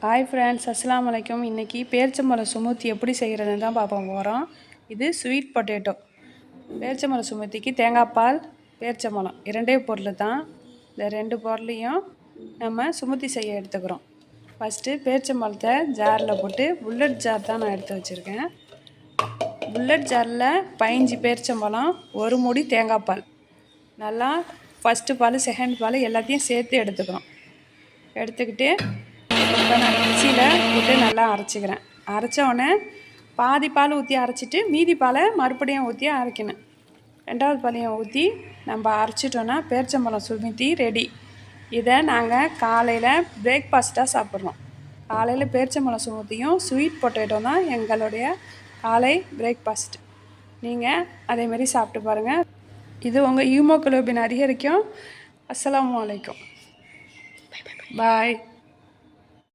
Hi friends, அஸ்ஸலாமு அலைக்கும். இன்றைக்கி பேரிச்சம்பழம் சுமூத்தி எப்படி செய்கிறதுன்னு தான் பார்க்க போகிறோம். இது ஸ்வீட் பொட்டேட்டோ. பேரிச்சம்பழம் சுமூத்திக்கு தேங்காய் பால், பேரிச்சம்பழம் இரண்டே பொருள் தான். இந்த ரெண்டு பொருளையும் நம்ம சுமூத்தி செய்ய எடுத்துக்கிறோம். ஃபஸ்ட்டு பேரிச்சம்பழத்தை ஜாரில் போட்டு, புல்லட் ஜார் தான் நான் எடுத்து வச்சுருக்கேன். புல்லட் ஜாரில் 15 பேரிச்சம்பழம், ஒரு மூடி தேங்காய் பால், நல்லா ஃபஸ்ட்டு பால் செகண்ட் பால் எல்லாத்தையும் சேர்த்து எடுத்துக்கிறோம். எடுத்துக்கிட்டு இப்போ நான் மிக்சியில் போட்டு நல்லா அரைச்சிக்கிறேன். அரைச்ச உடனே பாதி பால் ஊற்றி அரைச்சிட்டு மீதி பாலை மறுபடியும் ஊற்றி அரைக்கணும். ரெண்டாவது பாலையும் ஊற்றி நம்ம அரைச்சிட்டோன்னா பேரிச்சம்பழம் சுமூத்தி ரெடி. இதை நாங்கள் காலையில் பிரேக்ஃபாஸ்ட்டாக சாப்பிட்றோம். காலையில் பேரிச்சம்பழம் சுமூத்தியும் ஸ்வீட் பொட்டேட்டோ தான் எங்களுடைய காலை பிரேக்ஃபாஸ்ட். நீங்கள் அதேமாரி சாப்பிட்டு பாருங்கள். இது உங்கள் ஹீமோகுளோபின் அதிகரிக்கும். அஸ்ஸலாமு அலைக்கும். பாய்.